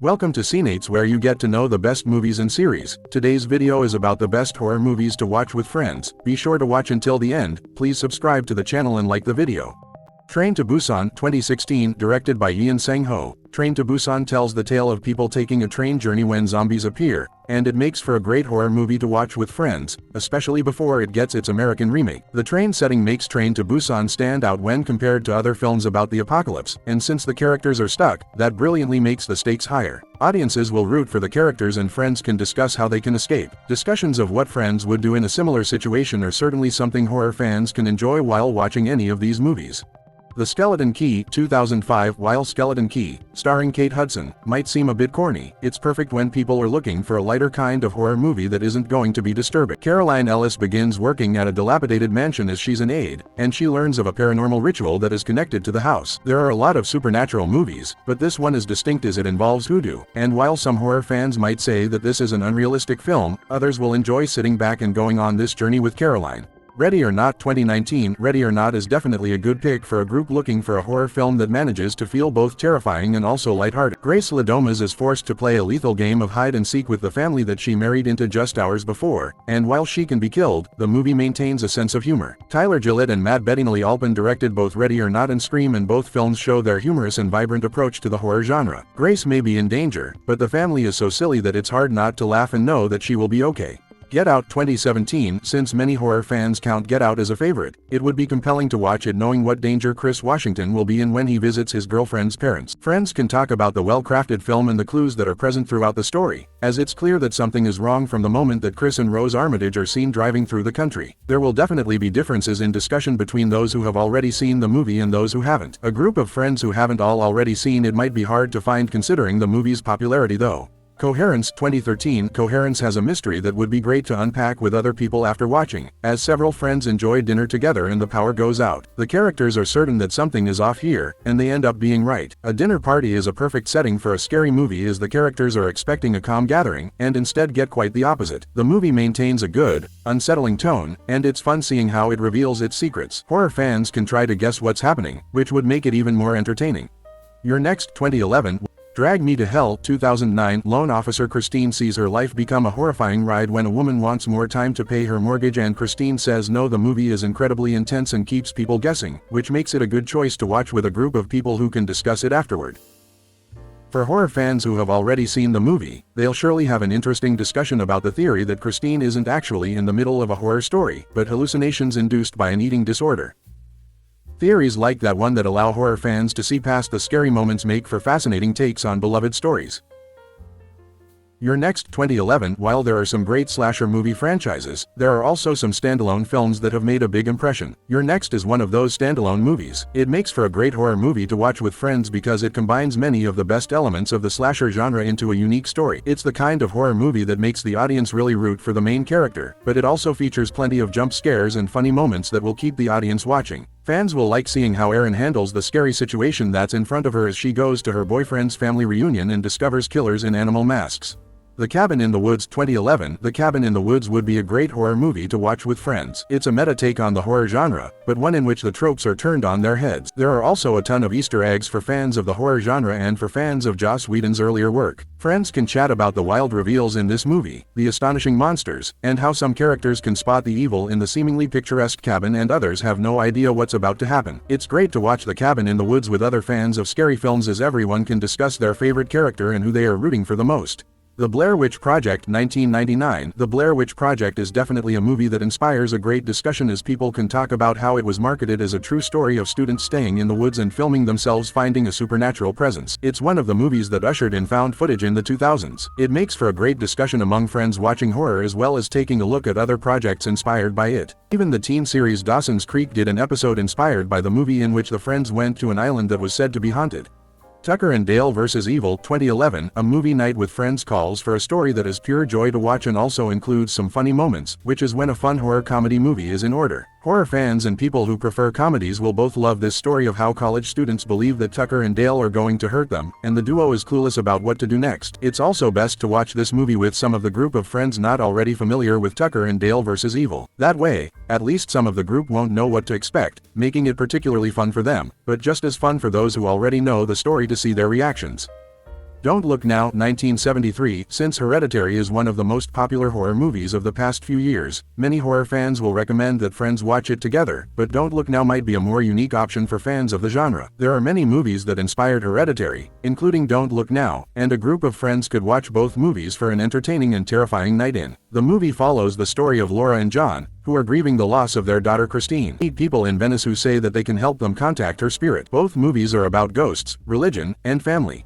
Welcome to Cineights, where you get to know the best movies and series. Today's video is about the best horror movies to watch with friends. Be sure to watch until the end. Please subscribe to the channel and like the video. Train to Busan 2016, directed by Ian Sang-ho. Train to Busan tells the tale of people taking a train journey when zombies appear, and it makes for a great horror movie to watch with friends, especially before it gets its American remake. The train setting makes Train to Busan stand out when compared to other films about the apocalypse, and since the characters are stuck, that brilliantly makes the stakes higher. Audiences will root for the characters and friends can discuss how they can escape. Discussions of what friends would do in a similar situation are certainly something horror fans can enjoy while watching any of these movies. The Skeleton Key 2005. While Skeleton Key, starring Kate Hudson, might seem a bit corny, it's perfect when people are looking for a lighter kind of horror movie that isn't going to be disturbing. Caroline Ellis begins working at a dilapidated mansion as she's an aide, and she learns of a paranormal ritual that is connected to the house. There are a lot of supernatural movies, but this one is distinct as it involves hoodoo, and while some horror fans might say that this is an unrealistic film, others will enjoy sitting back and going on this journey with Caroline. Ready or Not 2019. Ready or Not is definitely a good pick for a group looking for a horror film that manages to feel both terrifying and also lighthearted. Grace Ladomas is forced to play a lethal game of hide-and-seek with the family that she married into just hours before, and while she can be killed, the movie maintains a sense of humor. Tyler Gillett and Matt Bettinelli Alpin directed both Ready or Not and Scream, and both films show their humorous and vibrant approach to the horror genre. Grace may be in danger, but the family is so silly that it's hard not to laugh and know that she will be okay. Get Out 2017. Since many horror fans count Get Out as a favorite, it would be compelling to watch it knowing what danger Chris Washington will be in when he visits his girlfriend's parents. Friends can talk about the well-crafted film and the clues that are present throughout the story, as it's clear that something is wrong from the moment that Chris and Rose Armitage are seen driving through the country. There will definitely be differences in discussion between those who have already seen the movie and those who haven't. A group of friends who haven't already seen it might be hard to find considering the movie's popularity though. Coherence 2013. Coherence has a mystery that would be great to unpack with other people after watching, as several friends enjoy dinner together and the power goes out. The characters are certain that something is off here, and they end up being right. A dinner party is a perfect setting for a scary movie as the characters are expecting a calm gathering, and instead get quite the opposite. The movie maintains a good, unsettling tone, and it's fun seeing how it reveals its secrets. Horror fans can try to guess what's happening, which would make it even more entertaining. Your Next 2011. Drag Me to Hell 2009. Loan officer Christine sees her life become a horrifying ride when a woman wants more time to pay her mortgage and Christine says no. The movie is incredibly intense and keeps people guessing, which makes it a good choice to watch with a group of people who can discuss it afterward. For horror fans who have already seen the movie, they'll surely have an interesting discussion about the theory that Christine isn't actually in the middle of a horror story, but hallucinations induced by an eating disorder. Theories like that one that allow horror fans to see past the scary moments make for fascinating takes on beloved stories. Your Next 2011. While there are some great slasher movie franchises, there are also some standalone films that have made a big impression. Your Next is one of those standalone movies. It makes for a great horror movie to watch with friends because it combines many of the best elements of the slasher genre into a unique story. It's the kind of horror movie that makes the audience really root for the main character, but it also features plenty of jump scares and funny moments that will keep the audience watching. Fans will like seeing how Erin handles the scary situation that's in front of her as she goes to her boyfriend's family reunion and discovers killers in animal masks. The Cabin in the Woods 2011. The Cabin in the Woods would be a great horror movie to watch with friends. It's a meta take on the horror genre, but one in which the tropes are turned on their heads. There are also a ton of Easter eggs for fans of the horror genre and for fans of Joss Whedon's earlier work. Friends can chat about the wild reveals in this movie, the astonishing monsters, and how some characters can spot the evil in the seemingly picturesque cabin and others have no idea what's about to happen. It's great to watch The Cabin in the Woods with other fans of scary films as everyone can discuss their favorite character and who they are rooting for the most. The Blair Witch Project 1999. The Blair Witch Project is definitely a movie that inspires a great discussion as people can talk about how it was marketed as a true story of students staying in the woods and filming themselves finding a supernatural presence. It's one of the movies that ushered in found footage in the 2000s. It makes for a great discussion among friends watching horror as well as taking a look at other projects inspired by it. Even the teen series Dawson's Creek did an episode inspired by the movie in which the friends went to an island that was said to be haunted. Tucker and Dale vs. Evil 2011. A movie night with friends calls for a story that is pure joy to watch and also includes some funny moments, which is when a fun horror comedy movie is in order. Horror fans and people who prefer comedies will both love this story of how college students believe that Tucker and Dale are going to hurt them, and the duo is clueless about what to do next. It's also best to watch this movie with some of the group of friends not already familiar with Tucker and Dale vs. Evil. That way, at least some of the group won't know what to expect, making it particularly fun for them, but just as fun for those who already know the story to see their reactions. Don't Look Now, 1973. Since Hereditary is one of the most popular horror movies of the past few years, many horror fans will recommend that friends watch it together, but Don't Look Now might be a more unique option for fans of the genre. There are many movies that inspired Hereditary, including Don't Look Now, and a group of friends could watch both movies for an entertaining and terrifying night in. The movie follows the story of Laura and John, who are grieving the loss of their daughter Christine. Meet people in Venice who say that they can help them contact her spirit. Both movies are about ghosts, religion, and family.